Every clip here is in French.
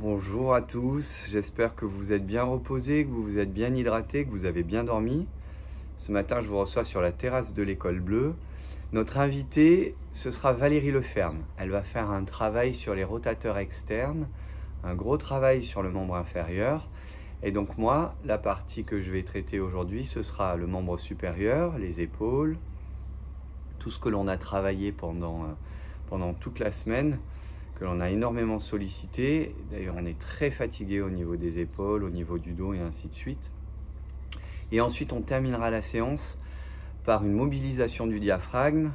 Bonjour à tous, j'espère que vous êtes bien reposés, que vous vous êtes bien hydratés, que vous avez bien dormi. Ce matin, je vous reçois sur la terrasse de l'École Bleue. Notre invitée, ce sera Valérie Leferme. Elle va faire un travail sur les rotateurs externes, un gros travail sur le membre inférieur. Et donc moi, la partie que je vais traiter aujourd'hui, ce sera le membre supérieur, les épaules, tout ce que l'on a travaillé pendant toute la semaine, que l'on a énormément sollicité. D'ailleurs, on est très fatigué au niveau des épaules, au niveau du dos et ainsi de suite. Et ensuite, on terminera la séance par une mobilisation du diaphragme,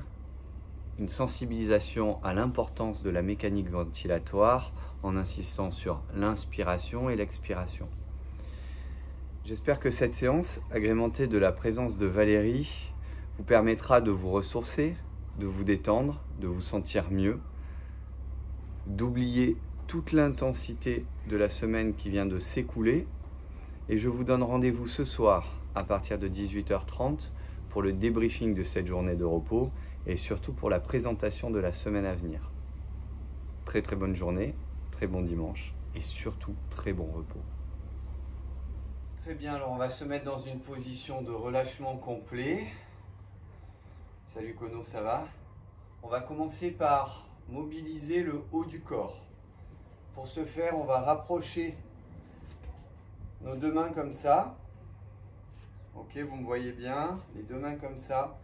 une sensibilisation à l'importance de la mécanique ventilatoire en insistant sur l'inspiration et l'expiration. J'espère que cette séance, agrémentée de la présence de Valérie, vous permettra de vous ressourcer, de vous détendre, de vous sentir mieux, d'oublier toute l'intensité de la semaine qui vient de s'écouler. Et je vous donne rendez-vous ce soir à partir de 18h30 pour le débriefing de cette journée de repos et surtout pour la présentation de la semaine à venir. Très très bonne journée, très bon dimanche et surtout très bon repos. Très bien, alors on va se mettre dans une position de relâchement complet. Salut Kono, ça va? On va commencer par mobiliser le haut du corps. Pour ce faire, on va rapprocher nos deux mains comme ça. Ok, vous me voyez bien, les deux mains comme ça.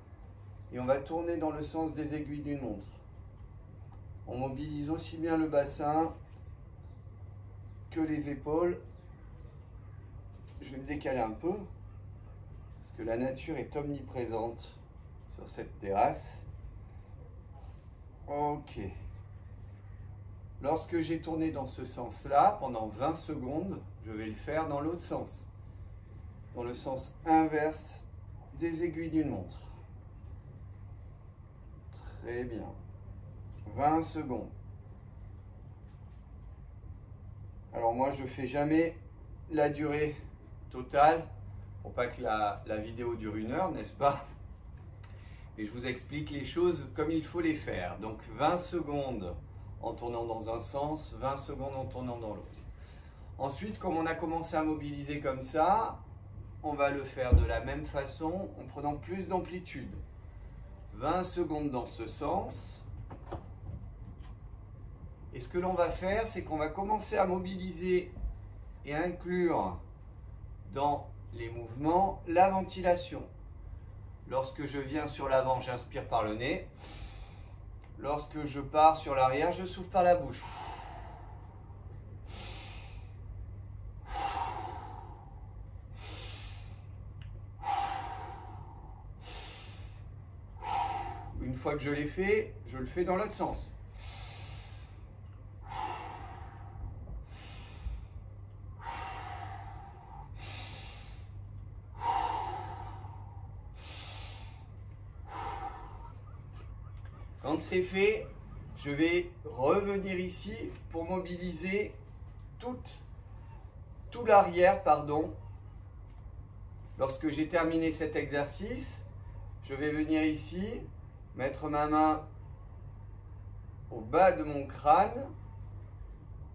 Et on va tourner dans le sens des aiguilles d'une montre. On mobilise aussi bien le bassin que les épaules. Je vais me décaler un peu, parce que la nature est omniprésente sur cette terrasse. Ok. Lorsque j'ai tourné dans ce sens-là, pendant 20 secondes, je vais le faire dans l'autre sens. Dans le sens inverse des aiguilles d'une montre. Très bien. 20 secondes. Alors moi, je ne fais jamais la durée totale, pour pas que la vidéo dure 1 heure, n'est-ce pas? Et je vous explique les choses comme il faut les faire. Donc 20 secondes en tournant dans un sens, 20 secondes en tournant dans l'autre. Ensuite, comme on a commencé à mobiliser comme ça, on va le faire de la même façon en prenant plus d'amplitude. 20 secondes dans ce sens. Et ce que l'on va faire, c'est qu'on va commencer à mobiliser et inclure dans les mouvements la ventilation. Lorsque je viens sur l'avant, j'inspire par le nez. Lorsque je pars sur l'arrière, je souffle par la bouche. Une fois que je l'ai fait, je le fais dans l'autre sens. Quand c'est fait, je vais revenir ici pour mobiliser tout l'arrière, pardon. Lorsque j'ai terminé cet exercice, je vais venir ici, mettre ma main au bas de mon crâne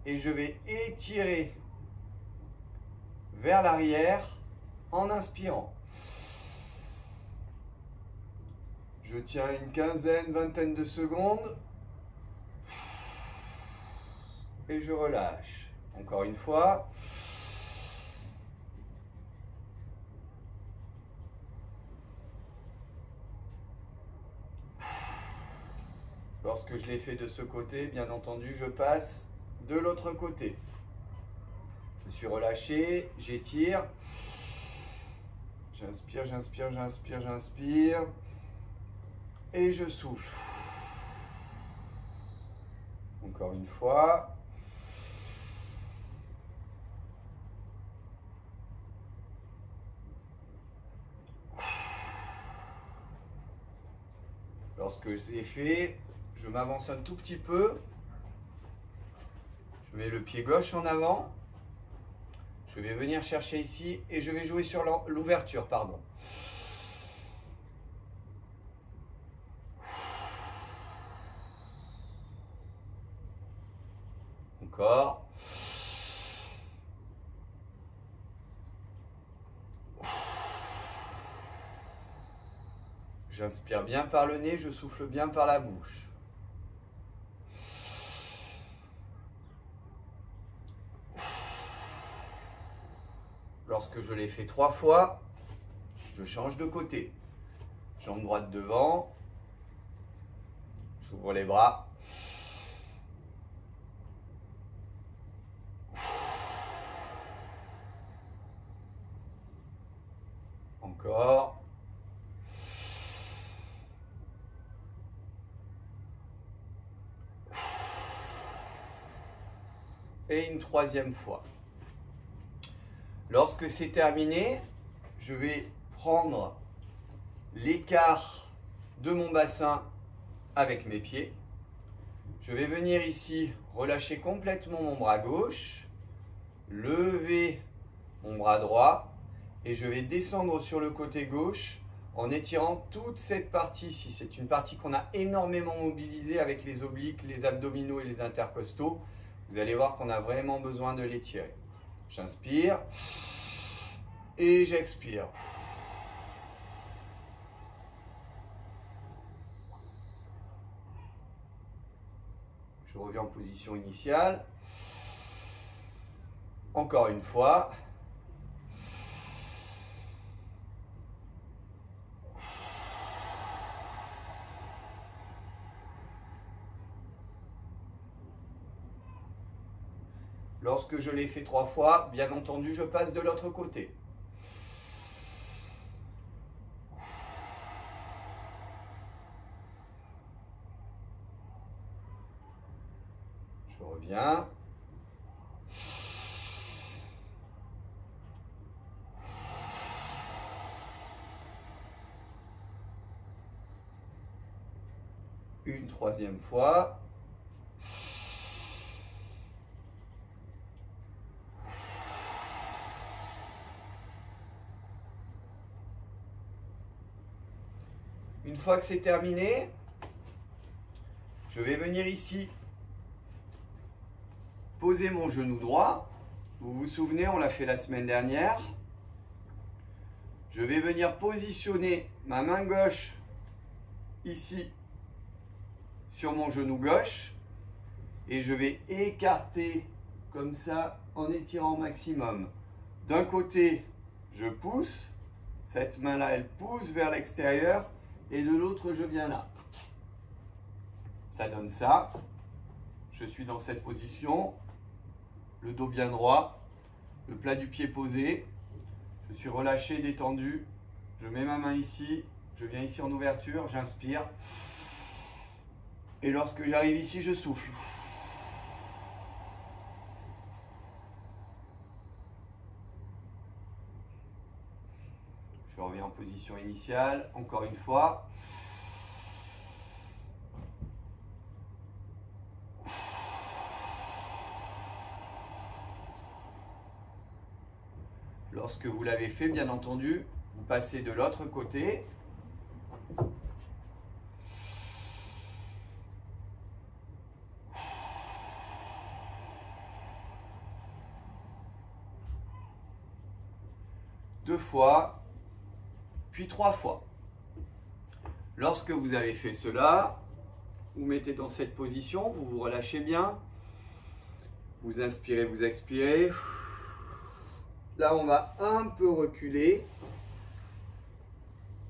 et je vais étirer vers l'arrière en inspirant. Je tiens une quinzaine, vingtaine de secondes et je relâche. Encore une fois. Lorsque je l'ai fait de ce côté, bien entendu, je passe de l'autre côté. Je suis relâché, j'étire. J'inspire, j'inspire, j'inspire, j'inspire. Et je souffle. Encore une fois. Lorsque je l'ai fait, je m'avance un tout petit peu. Je mets le pied gauche en avant. Je vais venir chercher ici et je vais jouer sur l'ouverture, pardon. Encore. J'inspire bien par le nez, je souffle bien par la bouche. Lorsque je l'ai fait 3 fois, je change de côté. Jambe droite devant. J'ouvre les bras. Encore. Et une 3e fois. Lorsque c'est terminé, je vais prendre l'écart de mon bassin avec mes pieds. Je vais venir ici relâcher complètement mon bras gauche, lever mon bras droit et je vais descendre sur le côté gauche en étirant toute cette partie-ci. C'est une partie qu'on a énormément mobilisée avec les obliques, les abdominaux et les intercostaux. Vous allez voir qu'on a vraiment besoin de l'étirer. J'inspire et j'expire. Je reviens en position initiale. Encore une fois. Lorsque je l'ai fait 3 fois, bien entendu, je passe de l'autre côté. Je reviens. Une 3e fois. Une fois que c'est terminé, je vais venir ici poser mon genou droit. Vous vous souvenez, on l'a fait la semaine dernière. Je vais venir positionner ma main gauche ici sur mon genou gauche et je vais écarter comme ça en étirant au maximum. D'un côté, je pousse, cette main-là, elle pousse vers l'extérieur et de l'autre, je viens là. Ça donne ça. Je suis dans cette position, le dos bien droit, le plat du pied posé. Je suis relâché, détendu. Je mets ma main ici, je viens ici en ouverture, j'inspire. Et lorsque j'arrive ici, je souffle. Je reviens en position initiale, encore une fois. Lorsque vous l'avez fait, bien entendu, vous passez de l'autre côté. Deux fois, puis 3 fois. Lorsque vous avez fait cela, vous mettez dans cette position, vous vous relâchez bien. Vous inspirez, vous expirez. Là, on va un peu reculer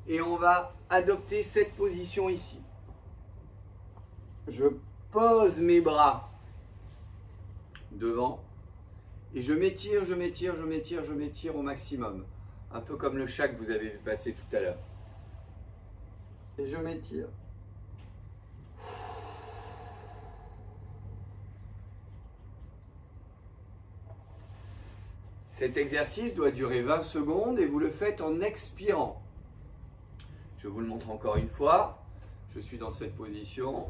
et on va adopter cette position ici. Je pose mes bras devant et je m'étire, je m'étire, je m'étire, je m'étire au maximum. Un peu comme le chat que vous avez vu passer tout à l'heure. Et je m'étire. Cet exercice doit durer 20 secondes et vous le faites en expirant. Je vous le montre encore une fois. Je suis dans cette position.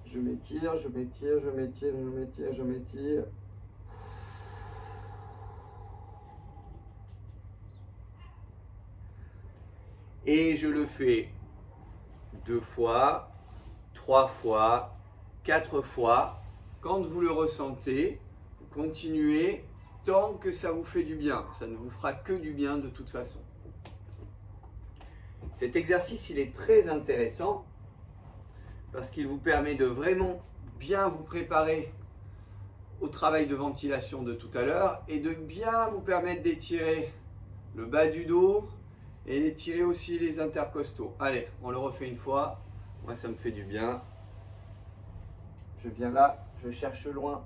Je m'étire, je m'étire, je m'étire, je m'étire, je m'étire. Et je le fais 2 fois, 3 fois, 4 fois. Quand vous le ressentez, vous continuez tant que ça vous fait du bien. Ça ne vous fera que du bien de toute façon. Cet exercice, il est très intéressant parce qu'il vous permet de vraiment bien vous préparer au travail de ventilation de tout à l'heure et de bien vous permettre d'étirer le bas du dos et d'étirer aussi les intercostaux. Allez, on le refait une fois. Moi, ça me fait du bien. Je viens là, je cherche loin.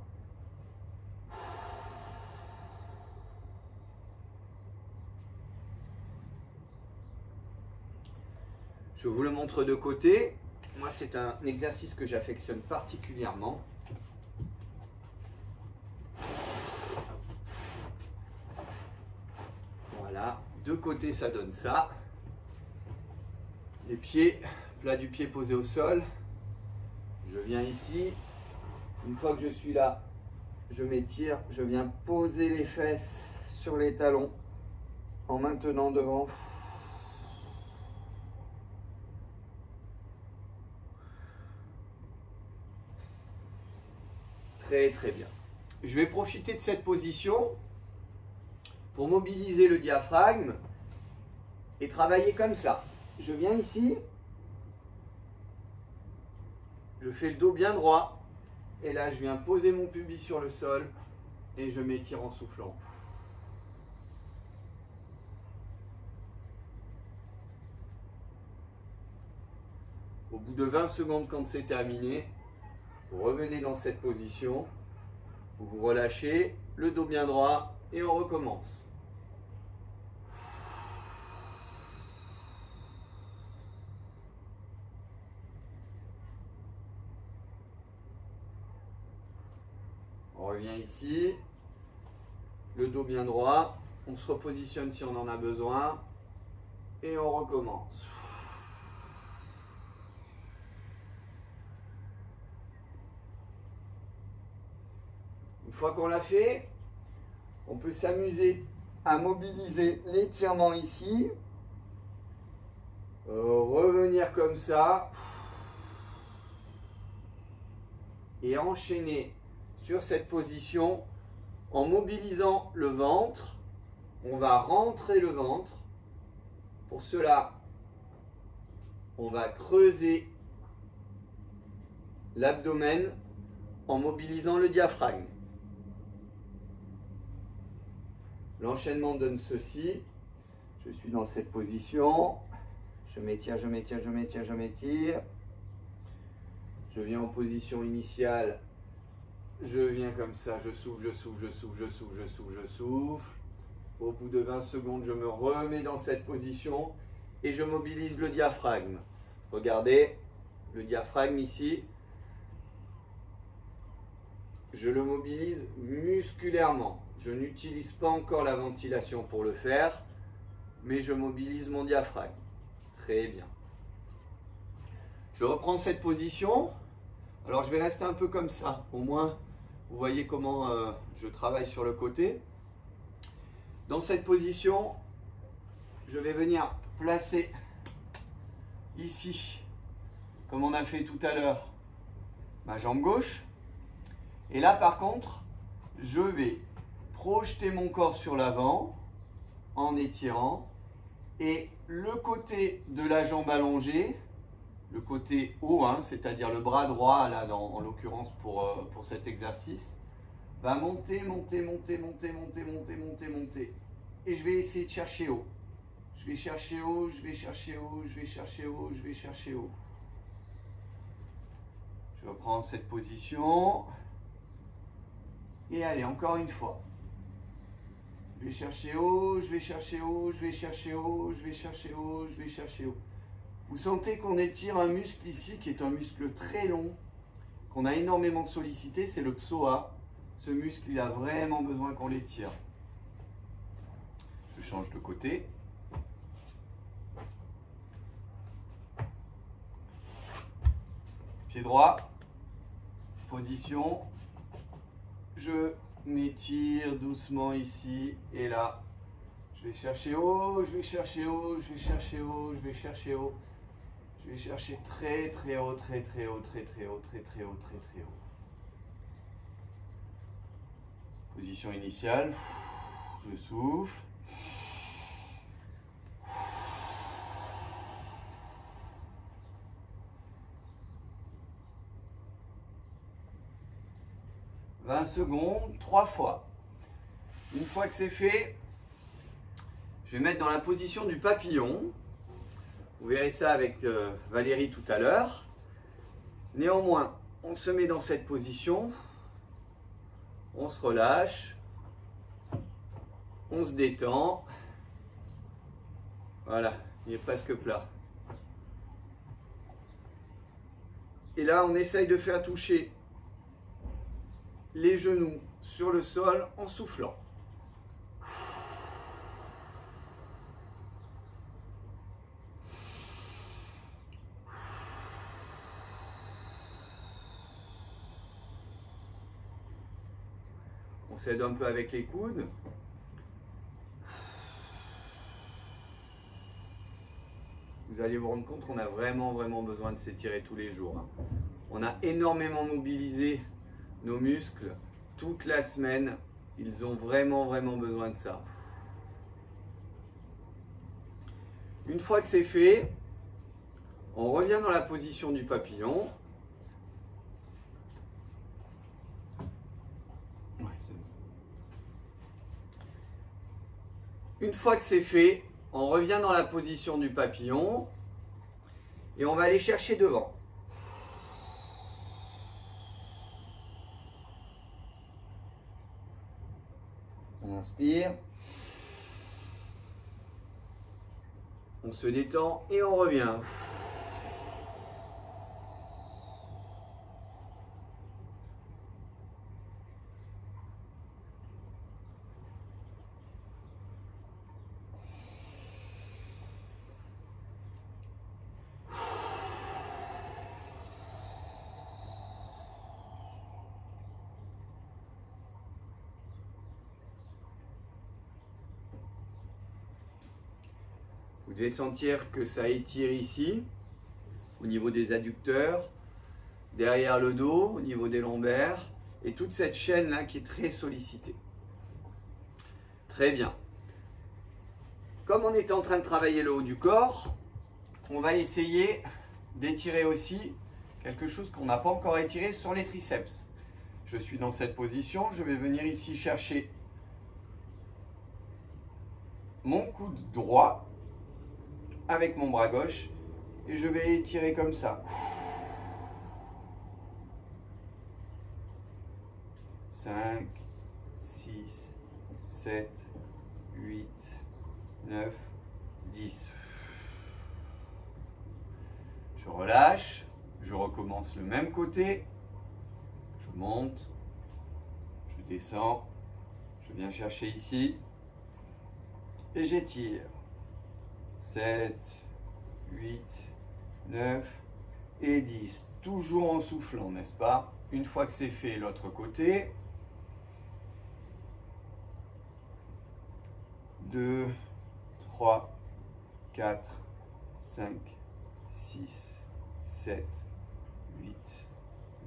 Je vous le montre de côté. Moi, c'est un exercice que j'affectionne particulièrement. Voilà, de côté, ça donne ça. Les pieds, plat du pied posé au sol. Je viens ici. Une fois que je suis là, je m'étire. Je viens poser les fesses sur les talons en maintenant devant. Très très bien. Je vais profiter de cette position pour mobiliser le diaphragme et travailler comme ça. Je viens ici, je fais le dos bien droit et là je viens poser mon pubis sur le sol et je m'étire en soufflant. Au bout de 20 secondes quand c'est terminé, vous revenez dans cette position, vous vous relâchez, le dos bien droit et on recommence. On revient ici, le dos bien droit, on se repositionne si on en a besoin et on recommence. Une fois qu'on l'a fait, on peut s'amuser à mobiliser l'étirement ici, revenir comme ça et enchaîner sur cette position en mobilisant le ventre. On va rentrer le ventre. Pour cela, on va creuser l'abdomen en mobilisant le diaphragme. L'enchaînement donne ceci. Je suis dans cette position. Je m'étire, je m'étire, je m'étire, je m'étire. Je viens en position initiale. Je viens comme ça, je souffle, je souffle, je souffle, je souffle, je souffle, je souffle. Au bout de 20 secondes, je me remets dans cette position et je mobilise le diaphragme. Regardez, le diaphragme ici, je le mobilise musculairement. Je n'utilise pas encore la ventilation pour le faire, mais je mobilise mon diaphragme. Très bien. Je reprends cette position. Alors je vais rester un peu comme ça. Au moins, vous voyez comment je travaille sur le côté. Dans cette position, je vais venir placer ici, comme on a fait tout à l'heure, ma jambe gauche. Et là, par contre, je vais projeter mon corps sur l'avant en étirant. Et le côté de la jambe allongée, le côté haut, hein, c'est-à-dire le bras droit, là, en l'occurrence pour cet exercice, va monter, monter, monter, monter, monter, monter, monter, monter. Et je vais essayer de chercher haut. Je vais chercher haut, je vais chercher haut, je vais chercher haut, je vais chercher haut. Je vais prendre cette position. Et allez, encore une fois. Je vais chercher haut, je vais chercher haut, je vais chercher haut, je vais chercher haut, je vais chercher haut. Vous sentez qu'on étire un muscle ici qui est un muscle très long, qu'on a énormément sollicité, c'est le psoas. Ce muscle, il a vraiment besoin qu'on l'étire. Je change de côté. Pied droit, position. Je m'étire doucement ici et là. Je vais chercher haut, je vais chercher haut, je vais chercher haut, je vais chercher haut. Je vais chercher très très haut, très très haut, très très haut, très très haut, très très haut. Position initiale, je souffle. 20 secondes, 3 fois. Une fois que c'est fait, je vais mettre dans la position du papillon. Vous verrez ça avec Valérie tout à l'heure. Néanmoins, on se met dans cette position. On se relâche. On se détend. Voilà, il est presque plat. Et là, on essaye de faire toucher les genoux sur le sol en soufflant. On s'aide un peu avec les coudes. Vous allez vous rendre compte qu'on a vraiment besoin de s'étirer tous les jours. On a énormément mobilisé nos muscles toute la semaine. Ils ont vraiment besoin de ça. Une fois que c'est fait, on revient dans la position du papillon. Une fois que c'est fait, on revient dans la position du papillon et on va aller chercher devant. On inspire. On se détend et on revient. Vous devez sentir que ça étire ici, au niveau des adducteurs, derrière le dos, au niveau des lombaires, et toute cette chaîne-là qui est très sollicitée. Très bien. Comme on est en train de travailler le haut du corps, on va essayer d'étirer aussi quelque chose qu'on n'a pas encore étiré sur les triceps. Je suis dans cette position, je vais venir ici chercher mon coude droit avec mon bras gauche et je vais étirer comme ça. 5, 6, 7, 8, 9, 10. Je relâche, je recommence le même côté, je monte, je descends, je viens chercher ici et j'étire. 7, 8, 9 et 10. Toujours en soufflant, n'est-ce pas? Une fois que c'est fait, l'autre côté. 2, 3, 4, 5, 6, 7, 8,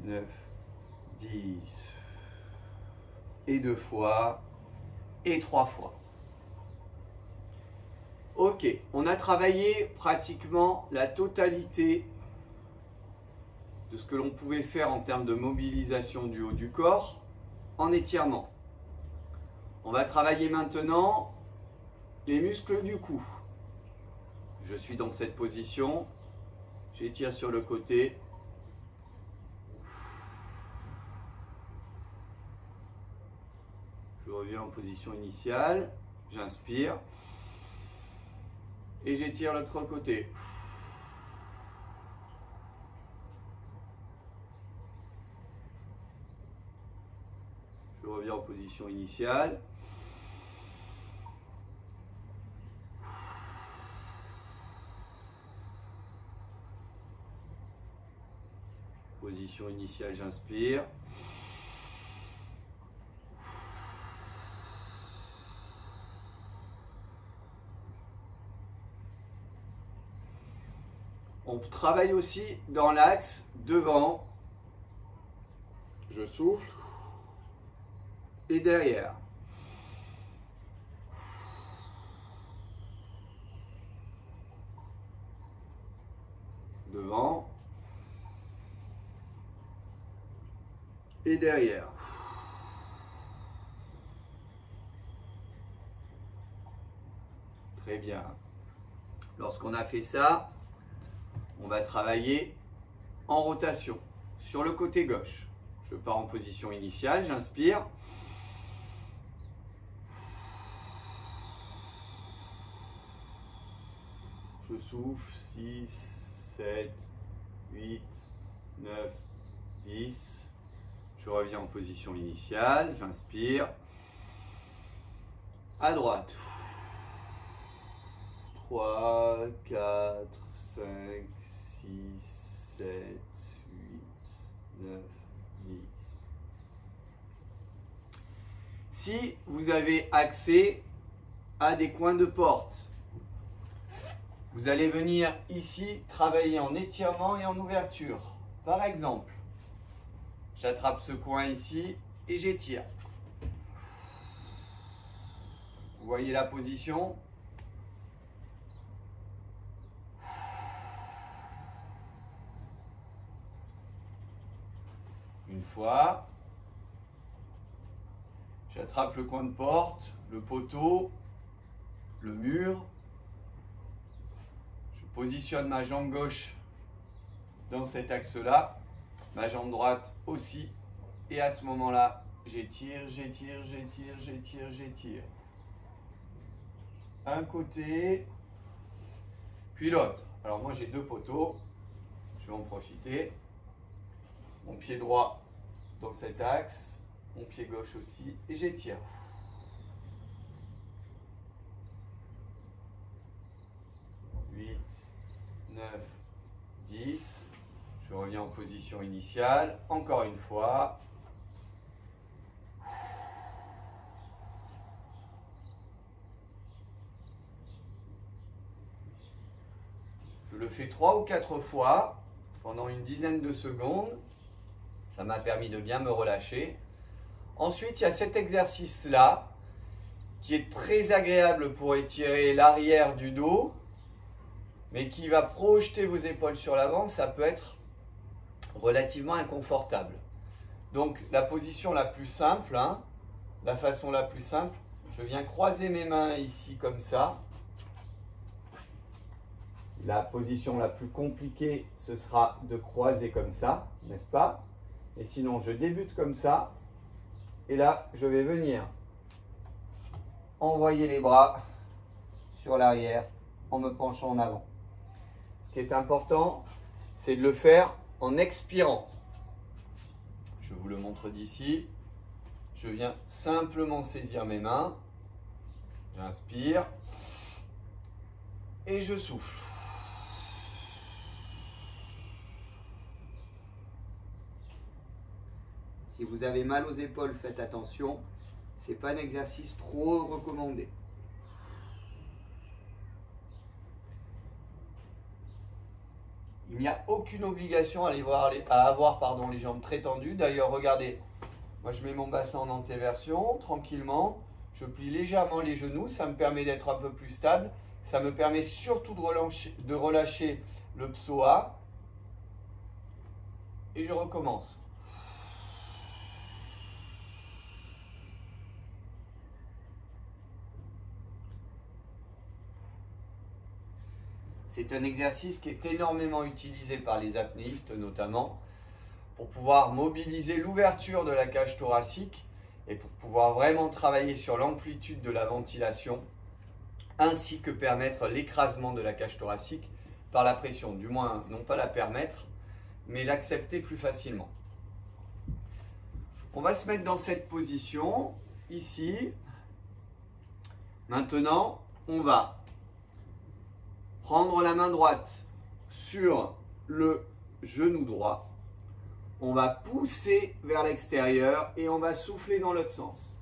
9, 10. Et 2 fois. Et 3 fois. Ok, on a travaillé pratiquement la totalité de ce que l'on pouvait faire en termes de mobilisation du haut du corps en étirement. On va travailler maintenant les muscles du cou. Je suis dans cette position, j'étire sur le côté. Je reviens en position initiale, j'inspire. Et j'étire l'autre côté. Je reviens en position initiale. Position initiale, j'inspire. On travaille aussi dans l'axe devant. Je souffle. Et derrière. Devant. Et derrière. Très bien. Lorsqu'on a fait ça, on va travailler en rotation sur le côté gauche. Je pars en position initiale, j'inspire. Je souffle, 6, 7, 8, 9, 10. Je reviens en position initiale, j'inspire. À droite. 3, 4, 5, 6, 7, 8, 9, 10. Si vous avez accès à des coins de porte, vous allez venir ici travailler en étirement et en ouverture. Par exemple, j'attrape ce coin ici et j'étire. Vous voyez la position? Une fois, j'attrape le coin de porte, le poteau, le mur. Je positionne ma jambe gauche dans cet axe-là, ma jambe droite aussi. Et à ce moment-là, j'étire, j'étire, j'étire, j'étire, j'étire. Un côté, puis l'autre. Alors moi j'ai deux poteaux, je vais en profiter. Mon pied droit dans cet axe, mon pied gauche aussi, et j'étire. Huit, 9, 10. Je reviens en position initiale. Encore une fois. Je le fais 3 ou 4 fois pendant une dizaine de secondes. Ça m'a permis de bien me relâcher. Ensuite, il y a cet exercice-là qui est très agréable pour étirer l'arrière du dos, mais qui va projeter vos épaules sur l'avant. Ça peut être relativement inconfortable. Donc, la position la plus simple, la façon la plus simple, je viens croiser mes mains ici comme ça. La position la plus compliquée, ce sera de croiser comme ça, n'est-ce pas? Et sinon, je débute comme ça. Et là, je vais venir envoyer les bras sur l'arrière en me penchant en avant. Ce qui est important, c'est de le faire en expirant. Je vous le montre d'ici. Je viens simplement saisir mes mains. J'inspire. Et je souffle. Si vous avez mal aux épaules, faites attention. Ce n'est pas un exercice trop recommandé. Il n'y a aucune obligation à avoir les jambes très tendues. D'ailleurs, regardez, moi je mets mon bassin en antéversion, tranquillement. Je plie légèrement les genoux, ça me permet d'être un peu plus stable. Ça me permet surtout de relâcher le psoas. Et je recommence. C'est un exercice qui est énormément utilisé par les apnéistes notamment pour pouvoir mobiliser l'ouverture de la cage thoracique et pour pouvoir vraiment travailler sur l'amplitude de la ventilation ainsi que permettre l'écrasement de la cage thoracique par la pression. Du moins, non pas la permettre, mais l'accepter plus facilement. On va se mettre dans cette position ici. Maintenant, on va prendre la main droite sur le genou droit. On va pousser vers l'extérieur et on va souffler dans l'autre sens.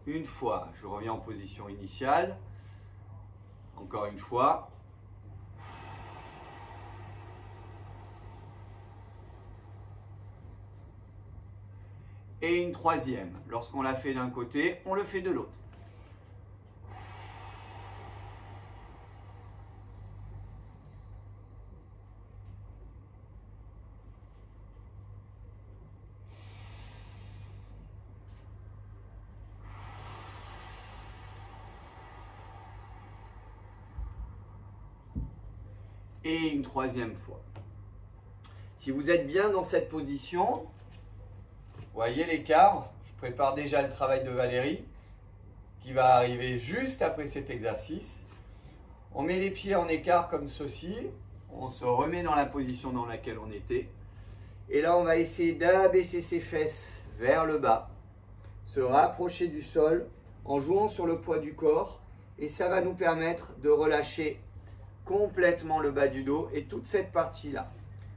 Une fois, je reviens en position initiale. Encore une fois. Et une troisième. Lorsqu'on l'a fait d'un côté, on le fait de l'autre. et une troisième fois. Si vous êtes bien dans cette position, voyez l'écart, je prépare déjà le travail de Valérie qui va arriver juste après cet exercice. On met les pieds en écart comme ceci, on se remet dans la position dans laquelle on était. Et là, on va essayer d'abaisser ses fesses vers le bas, se rapprocher du sol en jouant sur le poids du corps. Et ça va nous permettre de relâcher complètement le bas du dos et toute cette partie-là.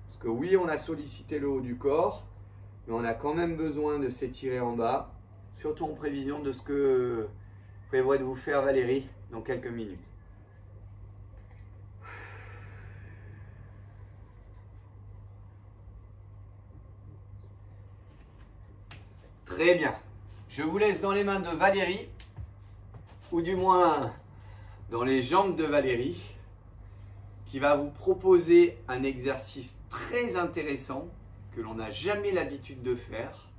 Parce que oui, on a sollicité le haut du corps, mais on a quand même besoin de s'étirer en bas, surtout en prévision de ce que prévoit de vous faire Valérie dans quelques minutes. Très bien. Je vous laisse dans les mains de Valérie, ou du moins dans les jambes de Valérie, qui va vous proposer un exercice très intéressant que l'on n'a jamais l'habitude de faire.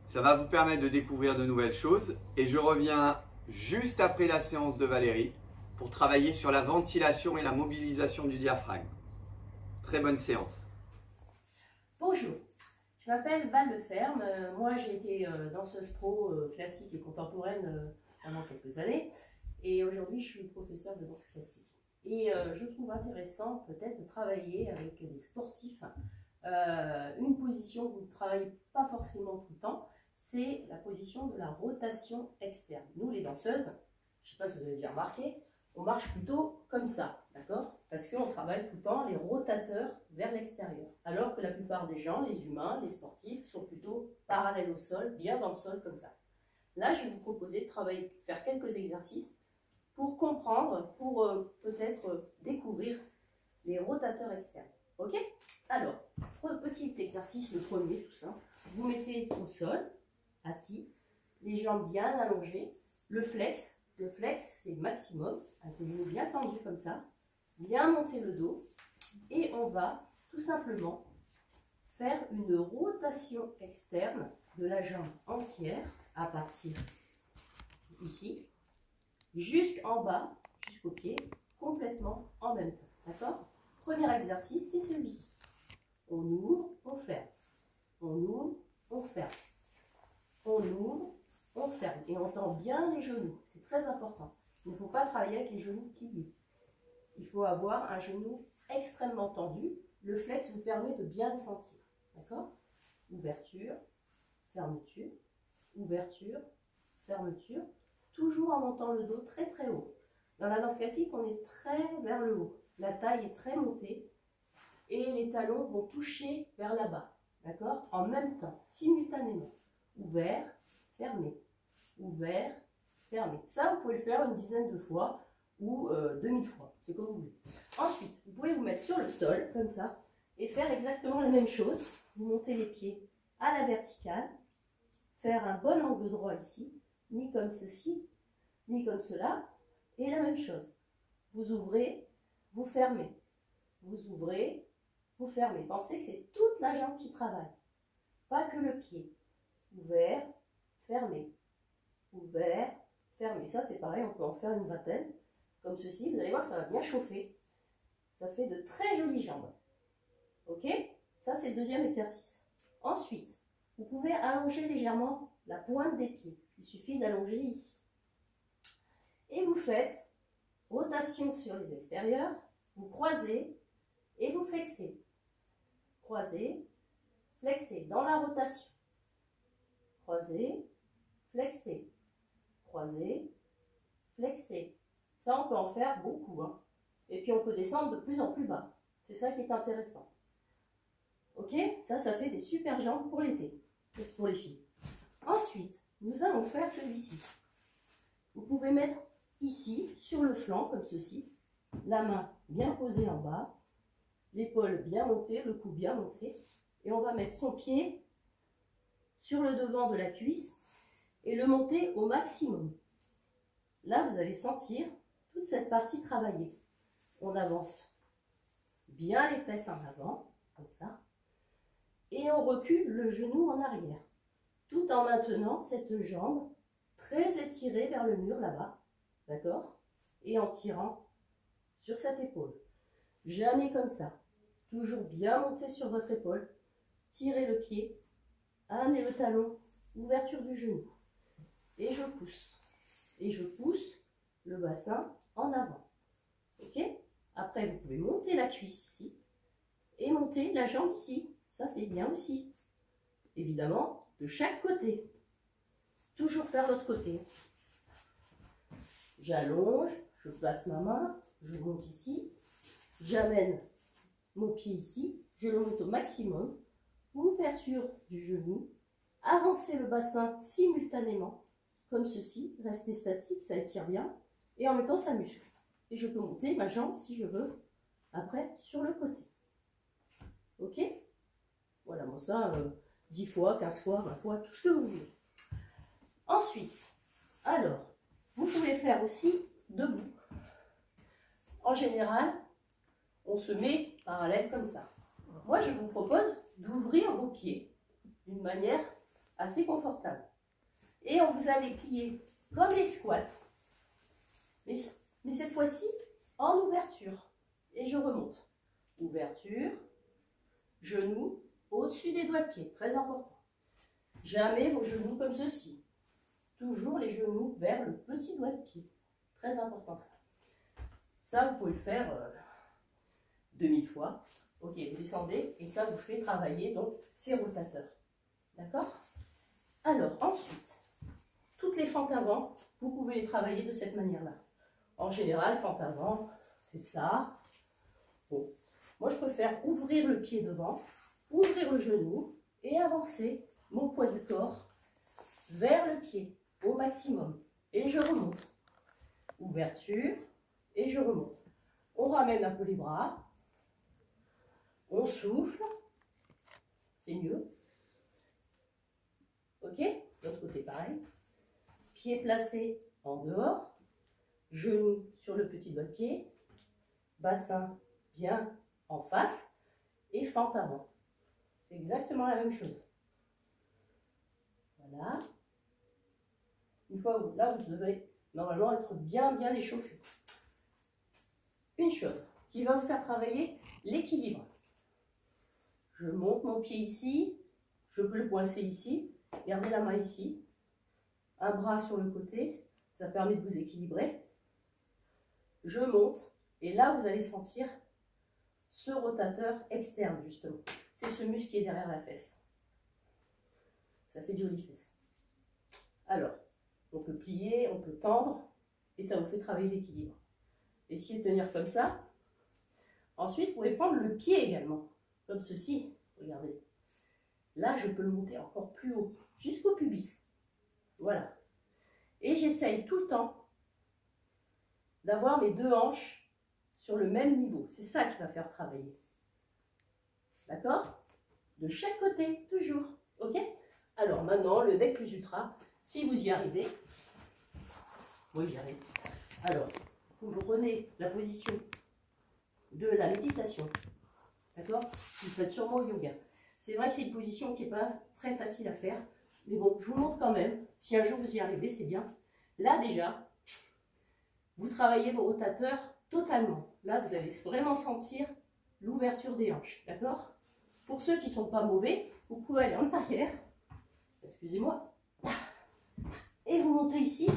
Ça va vous permettre de découvrir de nouvelles choses et je reviens juste après la séance de Valérie pour travailler sur la ventilation et la mobilisation du diaphragme. Très bonne séance. Bonjour, je m'appelle Val Leferme. Moi j'ai été danseuse pro classique et contemporaine pendant quelques années et aujourd'hui je suis professeure de danse classique. Et je trouve intéressant peut-être de travailler avec des sportifs une position que vous ne travaillez pas forcément tout le temps, c'est la position de la rotation externe. Nous les danseuses, je ne sais pas si vous avez déjà remarqué, on marche plutôt comme ça, d'accord? Parce qu'on travaille tout le temps les rotateurs vers l'extérieur. Alors que la plupart des gens, les humains, les sportifs, sont plutôt parallèles au sol, bien dans le sol comme ça. Là, je vais vous proposer de travailler, faire quelques exercices pour comprendre, pour peut-être découvrir les rotateurs externes. Ok? Alors, petit exercice, le premier, tout simple. Vous mettez au sol, assis, les jambes bien allongées, le flex, c'est maximum, avec les genoux bien tendus comme ça, bien monter le dos, et on va tout simplement faire une rotation externe de la jambe entière à partir ici, jusqu'en bas, jusqu'au pied, complètement en même temps. D'accord? Premier exercice, c'est celui-ci. On ouvre, on ferme. On ouvre, on ferme. On ouvre, on ferme. Et on tend bien les genoux. C'est très important. Il ne faut pas travailler avec les genoux pliés. Il faut avoir un genou extrêmement tendu. Le flex vous permet de bien le sentir. D'accord? Ouverture, fermeture, ouverture, fermeture. Toujours en montant le dos très très haut. Dans la danse classique, on est très vers le haut. La taille est très montée et les talons vont toucher vers là-bas. D'accord? En même temps, simultanément. Ouvert, fermé. Ouvert, fermé. Ça, vous pouvez le faire une dizaine de fois ou 2000 fois. C'est comme vous voulez. Ensuite, vous pouvez vous mettre sur le sol, comme ça, et faire exactement la même chose. Vous montez les pieds à la verticale. Faire un bon angle droit ici. Ni comme ceci, ni comme cela. Et la même chose. Vous ouvrez, vous fermez. Vous ouvrez, vous fermez. Pensez que c'est toute la jambe qui travaille. Pas que le pied. Ouvert, fermé. Ouvert, fermé. Ça, c'est pareil, on peut en faire une vingtaine. Comme ceci, vous allez voir, ça va bien chauffer. Ça fait de très jolies jambes. Ok? Ça, c'est le deuxième exercice. Ensuite, vous pouvez allonger légèrement la pointe des pieds. Il suffit d'allonger ici. Et vous faites rotation sur les extérieurs, vous croisez et vous flexez. Croisez, flexez dans la rotation. Croisez, flexez. Croisez, flexez. Ça, on peut en faire beaucoup. Hein. Et puis, on peut descendre de plus en plus bas. C'est ça qui est intéressant. Ok? Ça fait des super jambes pour l'été. C'est pour les filles. Ensuite, nous allons faire celui-ci. Vous pouvez mettre ici, sur le flanc, comme ceci, la main bien posée en bas, l'épaule bien montée, le cou bien monté, et on va mettre son pied sur le devant de la cuisse et le monter au maximum. Là, vous allez sentir toute cette partie travailler. On avance bien les fesses en avant, comme ça, et on recule le genou en arrière, tout en maintenant cette jambe très étirée vers le mur là-bas, d'accord? Et en tirant sur cette épaule. Jamais comme ça. Toujours bien monter sur votre épaule. Tirez le pied. Amenez le talon. Ouverture du genou. Et je pousse. Et je pousse le bassin en avant. Ok? Après, vous pouvez monter la cuisse ici. Et monter la jambe ici. Ça, c'est bien aussi. Évidemment, de chaque côté. Toujours faire l'autre côté. J'allonge, je place ma main, je monte ici. J'amène mon pied ici. Je le monte au maximum. Ouverture du genou. Avancez le bassin simultanément. Comme ceci. Restez statique, ça étire bien. Et en même temps, ça muscle. Et je peux monter ma jambe, si je veux, après, sur le côté. Ok? Voilà, bon ça, 10 fois, 15 fois, 20 fois, tout ce que vous voulez. Ensuite, alors, vous pouvez faire aussi debout. En général, on se met parallèle comme ça. Moi, je vous propose d'ouvrir vos pieds d'une manière assez confortable. Et vous allez plier comme les squats, mais cette fois-ci en ouverture. Et je remonte. Ouverture, genou au-dessus des doigts de pied, très important. Jamais vos genoux comme ceci. Toujours les genoux vers le petit doigt de pied. Très important ça. Ça, vous pouvez le faire 2000 fois. Ok, vous descendez et ça vous fait travailler donc ces rotateurs. D'accord? Alors ensuite, toutes les fentes avant, vous pouvez les travailler de cette manière-là. En général, fente avant, c'est ça. Bon. Moi, je préfère ouvrir le pied devant, ouvrir le genou et avancer mon poids du corps vers le pied au maximum. Et je remonte. Ouverture et je remonte. On ramène un peu les bras. On souffle. C'est mieux. Ok? L'autre côté, pareil. Pied placé en dehors. Genou sur le petit doigt de pied. Bassin bien en face. Et fente avant. C'est exactement la même chose. Voilà. Une fois là, vous devez normalement être bien échauffé. Une chose qui va vous faire travailler l'équilibre. Je monte mon pied ici, je peux le coincer ici, gardez la main ici, un bras sur le côté, ça permet de vous équilibrer. Je monte et là vous allez sentir ce rotateur externe justement. C'est ce muscle qui est derrière la fesse. Ça fait de jolies fesses. Alors, on peut plier, on peut tendre et ça vous fait travailler l'équilibre. Essayez de tenir comme ça. Ensuite, vous pouvez prendre le pied également, comme ceci. Regardez. Là, je peux le monter encore plus haut, jusqu'au pubis. Voilà. Et j'essaye tout le temps d'avoir mes deux hanches sur le même niveau. C'est ça qui va faire travailler. D'accord? De chaque côté, toujours. Ok? Alors maintenant, le deck plus ultra, si vous y arrivez. Oui, j'y arrive. Alors, vous prenez la position de la méditation. D'accord? Vous le faites sûrement au yoga. C'est vrai que c'est une position qui n'est pas très facile à faire. Mais bon, je vous montre quand même. Si un jour vous y arrivez, c'est bien. Là déjà, vous travaillez vos rotateurs totalement. Là, vous allez vraiment sentir l'ouverture des hanches. D'accord? Pour ceux qui ne sont pas mauvais, vous pouvez aller en arrière. Excusez-moi. Et vous montez ici,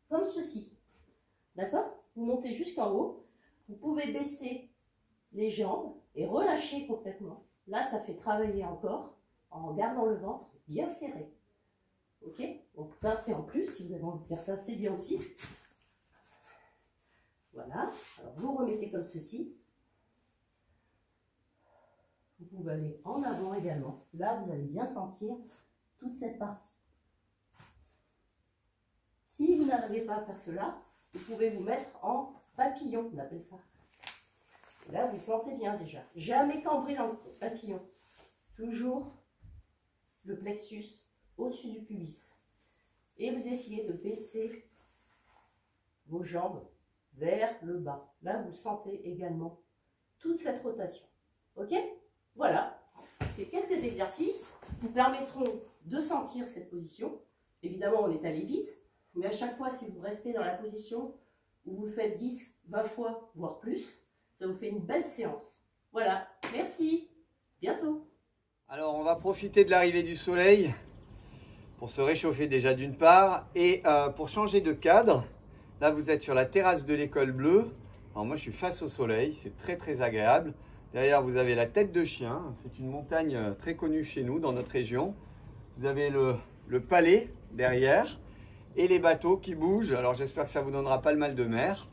comme ceci. D'accord? Vous montez jusqu'en haut. Vous pouvez baisser les jambes et relâcher complètement. Là, ça fait travailler encore en gardant le ventre bien serré. Ok? Donc ça, c'est en plus. Si vous avez envie de faire ça, c'est bien aussi. Voilà. Alors, vous remettez comme ceci. Vous pouvez aller en avant également. Là, vous allez bien sentir toute cette partie. Si vous n'arrivez pas à faire cela, vous pouvez vous mettre en papillon, on appelle ça. Et là, vous le sentez bien déjà. Jamais cambré dans le papillon. Toujours le plexus au-dessus du pubis. Et vous essayez de baisser vos jambes vers le bas. Là, vous sentez également toute cette rotation. Ok? Voilà. Ces quelques exercices vous permettront de sentir cette position. Évidemment, on est allé vite. Mais à chaque fois, si vous restez dans la position où vous le faites 10, 20 fois, voire plus, Ça vous fait une belle séance. Voilà, merci, bientôt. Alors on va profiter de l'arrivée du soleil pour se réchauffer déjà d'une part et pour changer de cadre. Là vous êtes sur la terrasse de l'école bleue. Alors moi je suis face au soleil, c'est très agréable. Derrière vous avez la tête de chien, c'est une montagne très connue chez nous dans notre région. Vous avez le palais derrière et les bateaux qui bougent. Alors j'espère que ça ne vous donnera pas le mal de mer.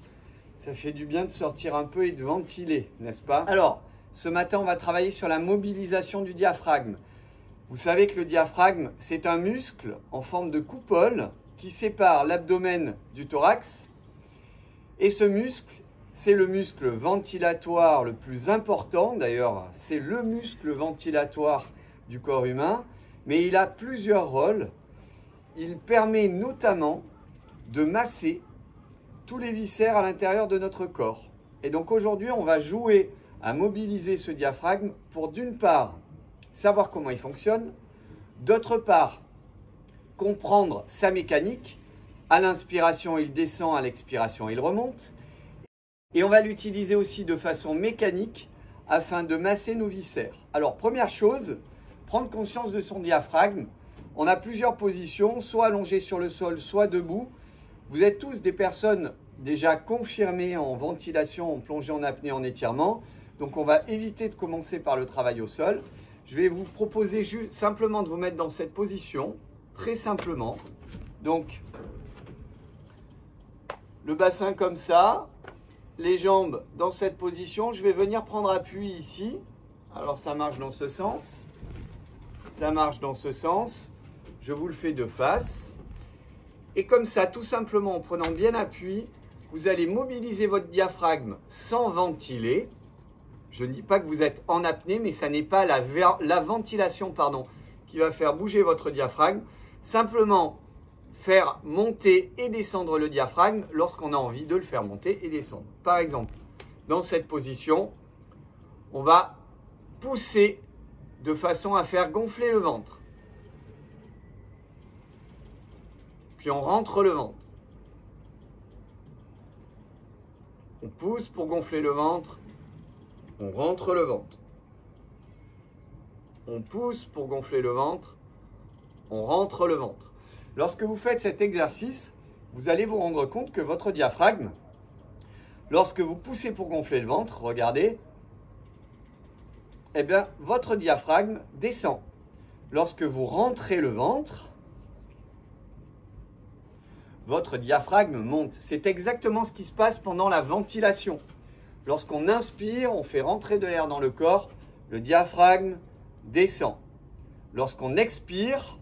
Ça fait du bien de sortir un peu et de ventiler, n'est-ce pas? Alors, ce matin, on va travailler sur la mobilisation du diaphragme. Vous savez que le diaphragme, c'est un muscle en forme de coupole qui sépare l'abdomen du thorax. Et ce muscle, c'est le muscle ventilatoire le plus important. D'ailleurs, c'est le muscle ventilatoire du corps humain. Mais il a plusieurs rôles. Il permet notamment de masser tous les viscères à l'intérieur de notre corps. Et donc aujourd'hui, on va jouer à mobiliser ce diaphragme pour d'une part, savoir comment il fonctionne, d'autre part, comprendre sa mécanique. À l'inspiration, il descend, à l'expiration, il remonte. Et on va l'utiliser aussi de façon mécanique afin de masser nos viscères. Alors, première chose, prendre conscience de son diaphragme. On a plusieurs positions, soit allongé sur le sol, soit debout. Vous êtes tous des personnes déjà confirmées en ventilation, en plongée en apnée, en étirement. Donc on va éviter de commencer par le travail au sol. Je vais vous proposer simplement de vous mettre dans cette position, très simplement. Donc, le bassin comme ça, les jambes dans cette position. Je vais venir prendre appui ici. Alors ça marche dans ce sens. Ça marche dans ce sens. Je vous le fais de face. Et comme ça, tout simplement, en prenant bien appui, vous allez mobiliser votre diaphragme sans ventiler. Je ne dis pas que vous êtes en apnée, mais ça n'est pas la ventilation qui va faire bouger votre diaphragme. Simplement, faire monter et descendre le diaphragme lorsqu'on a envie de le faire monter et descendre. Par exemple, dans cette position, on va pousser de façon à faire gonfler le ventre. Puis on rentre le ventre. On pousse pour gonfler le ventre. On rentre le ventre. On pousse pour gonfler le ventre. On rentre le ventre. Lorsque vous faites cet exercice, vous allez vous rendre compte que votre diaphragme, lorsque vous poussez pour gonfler le ventre, regardez, eh bien, votre diaphragme descend. Lorsque vous rentrez le ventre, votre diaphragme monte. C'est exactement ce qui se passe pendant la ventilation. Lorsqu'on inspire, on fait rentrer de l'air dans le corps, le diaphragme descend. Lorsqu'on expire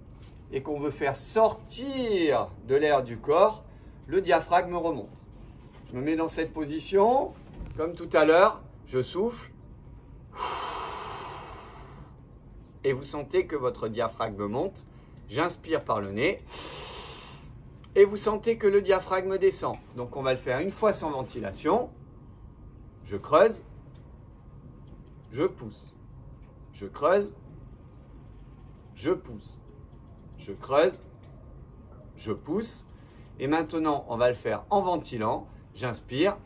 et qu'on veut faire sortir de l'air du corps, le diaphragme remonte. Je me mets dans cette position, comme tout à l'heure, je souffle. Et vous sentez que votre diaphragme monte. J'inspire par le nez. Et vous sentez que le diaphragme descend. Donc on va le faire une fois sans ventilation. Je creuse. Je pousse. Je creuse. Je pousse. Je creuse. Je pousse. Et maintenant, on va le faire en ventilant. J'inspire.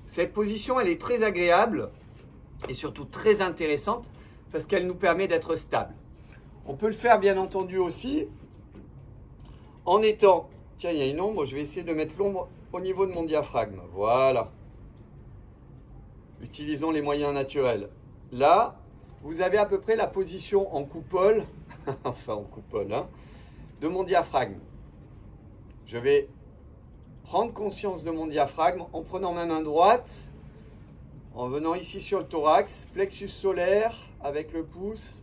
Cette position, elle est très agréable et surtout très intéressante parce qu'elle nous permet d'être stable. On peut le faire bien entendu aussi en étant... Tiens, il y a une ombre, je vais essayer de mettre l'ombre au niveau de mon diaphragme. Voilà. Utilisons les moyens naturels. Là, vous avez à peu près la position en coupole, enfin en coupole, hein, de mon diaphragme. Je vais prendre conscience de mon diaphragme en prenant ma main droite, en venant ici sur le thorax, plexus solaire avec le pouce,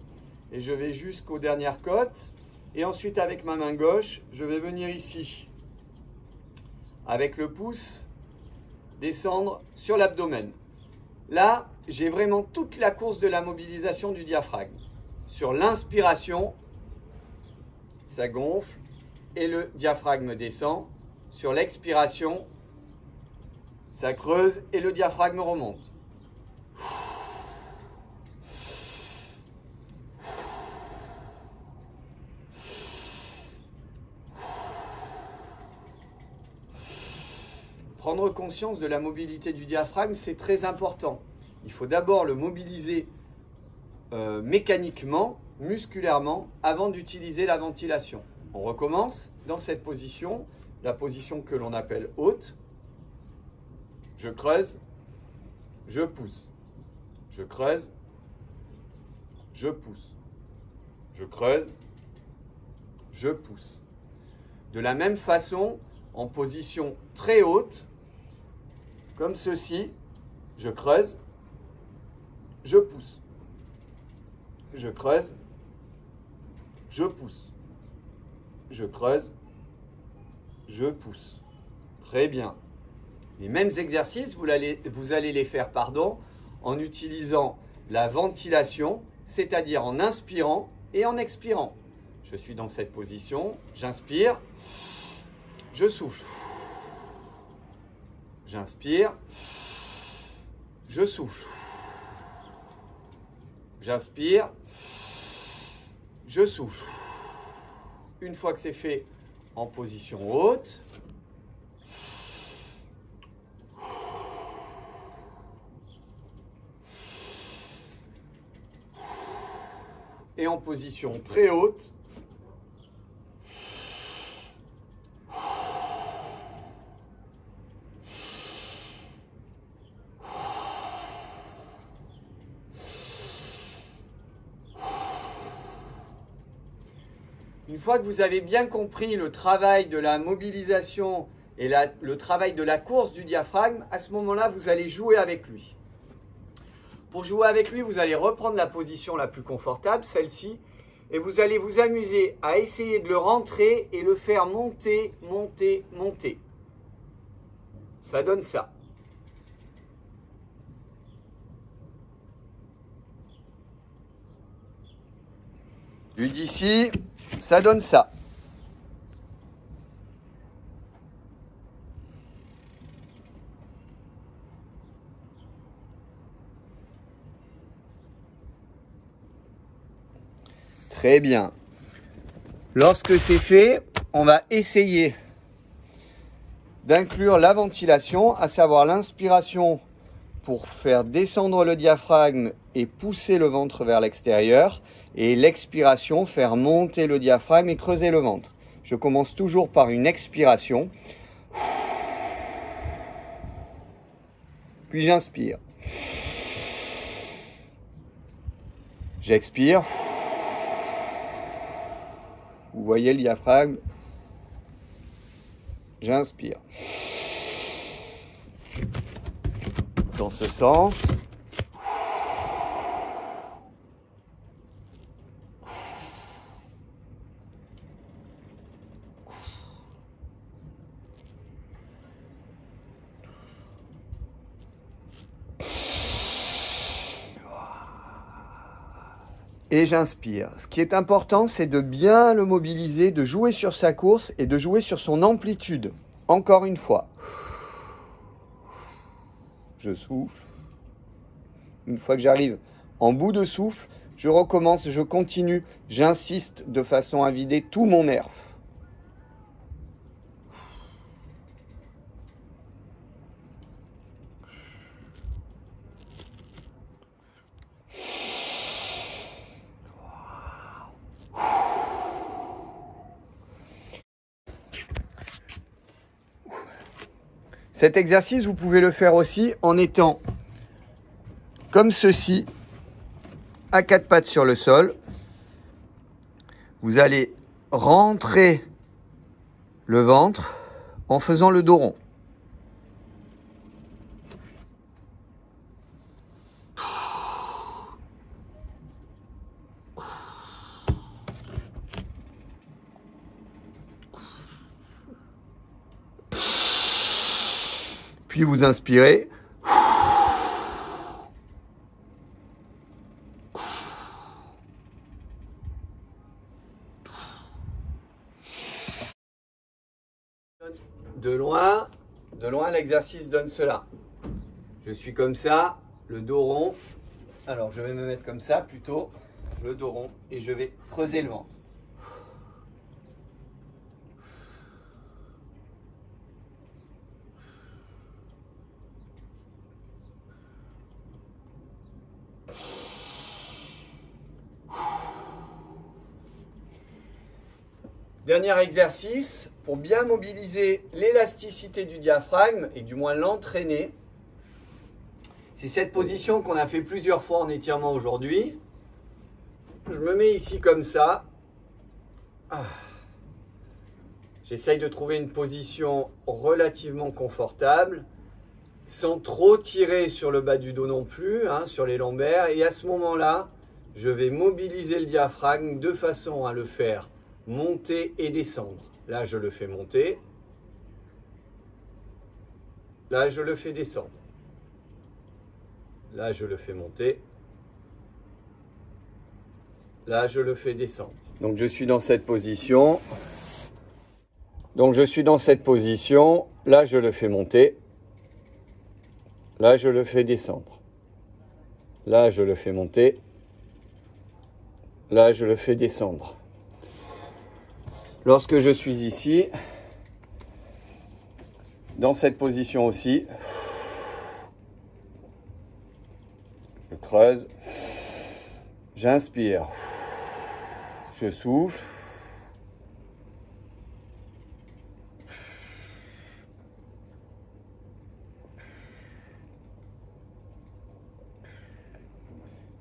et je vais jusqu'aux dernières côtes. Et ensuite, avec ma main gauche, je vais venir ici, avec le pouce, descendre sur l'abdomen. Là, j'ai vraiment toute la course de la mobilisation du diaphragme. Sur l'inspiration, ça gonfle et le diaphragme descend. Sur l'expiration, ça creuse et le diaphragme remonte. Prendre conscience de la mobilité du diaphragme, c'est très important. Il faut d'abord le mobiliser mécaniquement, musculairement, avant d'utiliser la ventilation. On recommence dans cette position, la position que l'on appelle haute. Je creuse, je pousse. Je creuse, je pousse. Je creuse, je pousse. De la même façon, en position très haute, comme ceci, je creuse, je pousse. Je creuse, je pousse. Je creuse, je pousse. Très bien. Les mêmes exercices, vous allez les faire en utilisant la ventilation, c'est-à-dire en inspirant et en expirant. Je suis dans cette position, j'inspire, je souffle. J'inspire, je souffle. J'inspire, je souffle. Une fois que c'est fait en position haute, et en position très haute, une fois que vous avez bien compris le travail de la mobilisation et le travail de la course du diaphragme, à ce moment-là, vous allez jouer avec lui. Pour jouer avec lui, vous allez reprendre la position la plus confortable, celle-ci, et vous allez vous amuser à essayer de le rentrer et le faire monter, monter, monter. Ça donne ça. Vu d'ici, ça donne ça. Très bien. Lorsque c'est fait, on va essayer d'inclure la ventilation, à savoir l'inspiration pour faire descendre le diaphragme et pousser le ventre vers l'extérieur, et l'expiration, faire monter le diaphragme et creuser le ventre. Je commence toujours par une expiration, puis j'inspire. J'expire. Vous voyez le diaphragme. J'inspire. Dans ce sens. Et j'inspire. Ce qui est important, c'est de bien le mobiliser, de jouer sur sa course et de jouer sur son amplitude. Encore une fois. Je souffle. Une fois que j'arrive en bout de souffle, je recommence, je continue, j'insiste de façon à vider tout mon air. Cet exercice, vous pouvez le faire aussi en étant comme ceci, à quatre pattes sur le sol. Vous allez rentrer le ventre en faisant le dos rond. Puis vous inspirez. De loin, l'exercice donne cela. Je suis comme ça, le dos rond. Alors, je vais me mettre comme ça, plutôt, le dos rond, et je vais creuser le ventre. Dernier exercice, pour bien mobiliser l'élasticité du diaphragme, et du moins l'entraîner. C'est cette position qu'on a fait plusieurs fois en étirement aujourd'hui. Je me mets ici comme ça. J'essaye de trouver une position relativement confortable, sans trop tirer sur le bas du dos non plus, sur les lombaires. Et à ce moment-là, je vais mobiliser le diaphragme de façon à le faire monter et descendre. Là, je le fais monter. Là, je le fais descendre. Là, je le fais monter. Là, je le fais descendre. Donc, je suis dans cette position. Là, je le fais monter. Là, je le fais descendre. Là, je le fais monter. Là, je le fais descendre. Lorsque je suis ici, dans cette position aussi, je creuse, j'inspire, je souffle,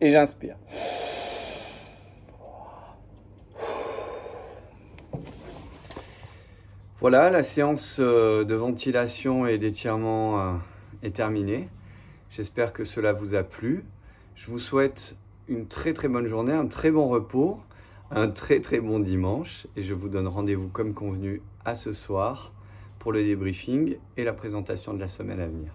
et j'inspire. Voilà, la séance de ventilation et d'étirement est terminée. J'espère que cela vous a plu. Je vous souhaite une très très bonne journée, un très bon repos, un très très bon dimanche. Et je vous donne rendez-vous comme convenu à ce soir pour le débriefing et la présentation de la semaine à venir.